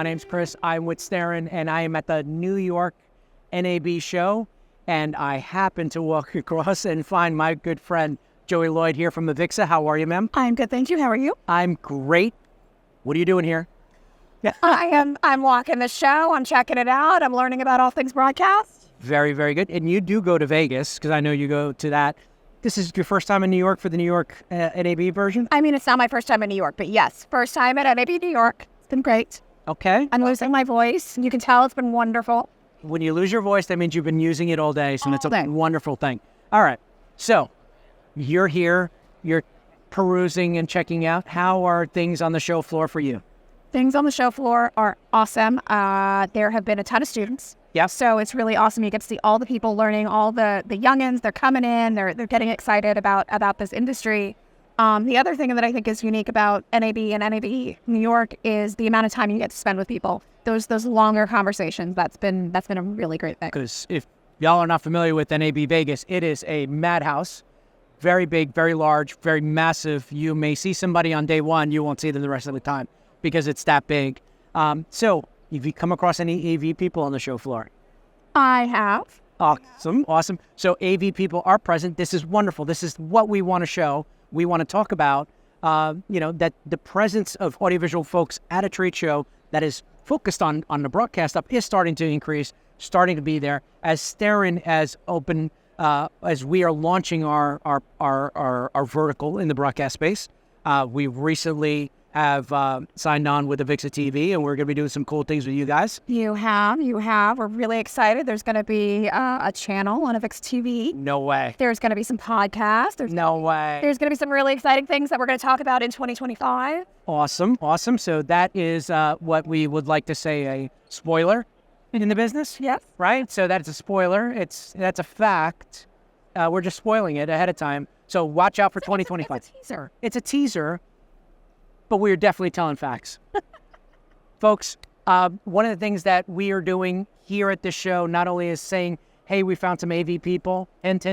name's Chris. I'm with Starin, and I am at the New York NAB show, and I happen to walk across and find my good friend, Joe Lloyd here from AVIXA. How are you, ma'am? I'm good, thank you. How are you? I'm great. What are you doing here? I'm walking the show. I'm checking it out. I'm learning about all things broadcast. Very, very good. And you do go to Vegas, because I know you go to that. This is your first time in New York for the New York NAB version? I mean, it's not my first time in New York, but yes, first time at NAB New York. It's been great. Okay. I'm losing my voice. You can tell it's been wonderful. When you lose your voice, that means you've been using it all day, so that's a day. wonderful thing. All right. So you're here. You're perusing and checking out. How are things on the show floor for you? Things on the show floor are awesome. There have been a ton of students. Yeah. So it's really awesome. You get to see all the people learning, all the youngins. They're coming in. They're getting excited about this industry. The other thing that I think is unique about NAB and NAB New York is the amount of time you get to spend with people. Those longer conversations. That's been a really great thing. Because if y'all are not familiar with NAB Vegas, it is a madhouse. Very big, very large, very massive. You may see somebody on day one. You won't see them the rest of the time because it's that big. So have you come across any AV people on the show floor? I have. Awesome. So AV people are present. This is wonderful. This is what we want to show. We want to talk about, that the presence of audiovisual folks at a trade show that is focused on the broadcast stuff is starting to increase, starting to be there. As Starin as open, as we are launching our vertical in the broadcast space, we recently have signed on with AVIXA TV, and we're going to be doing some cool things with you guys. You have. We're really excited. There's going to be a channel on AVIXA TV. No way. There's going to be some podcasts. No way. There's going to be some really exciting things that we're going to talk about in 2025. Awesome. So that is what we would like to say a spoiler in the business. Yes. Right? So that's a spoiler. That's a fact. We're just spoiling it ahead of time. So watch out for 2025. It's a teaser. It's a teaser. But we're definitely telling facts. Folks, one of the things that we are doing here at this show not only is saying, hey, we found some AV people, hint,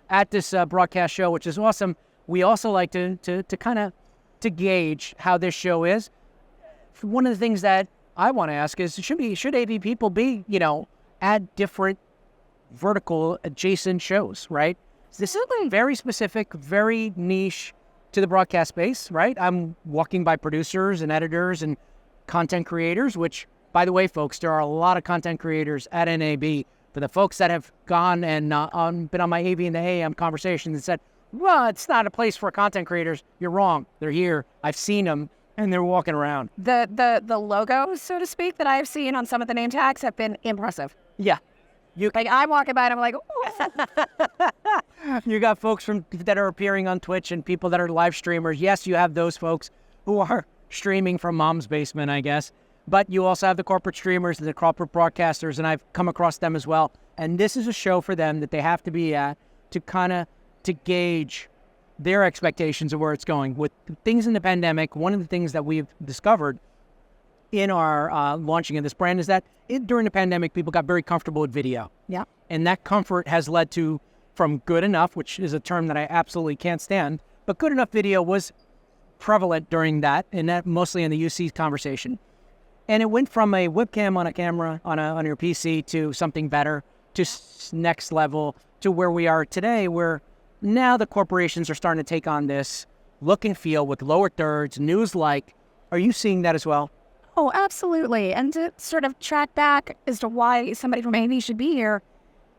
at this broadcast show, which is awesome. We also like to kind of to gauge how this show is. One of the things that I want to ask is, should AV people be, at different vertical adjacent shows, right? This is very specific, very niche to the broadcast space, right? I'm walking by producers and editors and content creators, which, by the way, folks, there are a lot of content creators at NAB. For the folks that have gone and been on my AV and the AM conversations and said, well, it's not a place for content creators, you're wrong. They're here. I've seen them, and they're walking around. The logos, so to speak, that I've seen on some of the name tags have been impressive. Yeah. I'm walking by and I'm like, ooh. You got folks that are appearing on Twitch and people that are live streamers. Yes, you have those folks who are streaming from mom's basement, I guess. But you also have the corporate streamers and the corporate broadcasters, and I've come across them as well. And this is a show for them that they have to be at to gauge their expectations of where it's going. With things in the pandemic, one of the things that we've discovered in our launching of this brand is that during the pandemic, people got very comfortable with video. Yeah. And that comfort has led to, from good enough, which is a term that I absolutely can't stand, but good enough video was prevalent during that, and that mostly in the UC conversation. And it went from a webcam on a camera on your PC to something better, to next level, to where we are today, where now the corporations are starting to take on this look and feel with lower thirds, news-like. Are you seeing that as well? Oh, absolutely. And to sort of track back as to why somebody from AV should be here,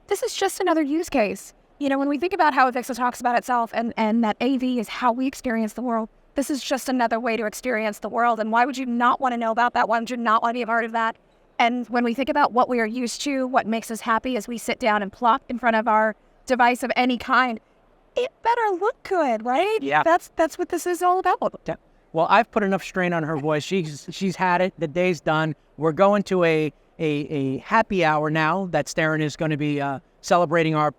this is just another use case. When we think about how AVIXA talks about itself and that AV is how we experience the world, this is just another way to experience the world. And why would you not want to know about that? Why would you not want to be a part of that? And when we think about what we are used to, what makes us happy as we sit down and plop in front of our device of any kind, it better look good, right? Yeah. That's what this is all about. Yeah. Well, I've put enough strain on her voice. She's had it. The day's done. We're going to a happy hour now that Starin is going to be celebrating our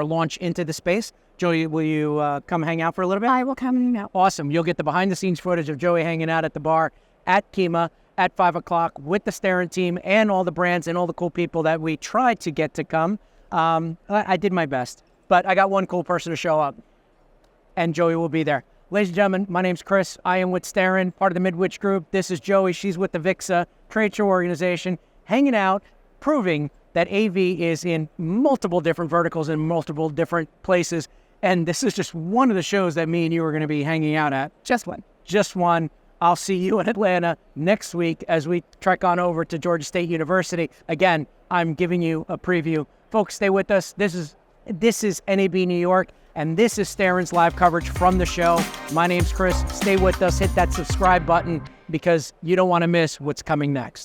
launch into the space. Joey, will you come hang out for a little bit? I will come hang out. Awesome. You'll get the behind-the-scenes footage of Joey hanging out at the bar at Kima at 5 o'clock with the Starin team and all the brands and all the cool people that we tried to get to come. I did my best, but I got one cool person to show up, and Joey will be there. Ladies and gentlemen, my name's Chris. I am with Starin, part of the Midwich Group. This is Joey. She's with AVIXA. trade show organization, hanging out, proving that AV is in multiple different verticals in multiple different places. And this is just one of the shows that me and you are going to be hanging out at. Just one. Just one. I'll see you in Atlanta next week as we trek on over to Georgia State University. Again, I'm giving you a preview. Folks, stay with us. This is NAB New York, and this is Starin's live coverage from the show. My name's Chris. Stay with us. Hit that subscribe button because you don't want to miss what's coming next.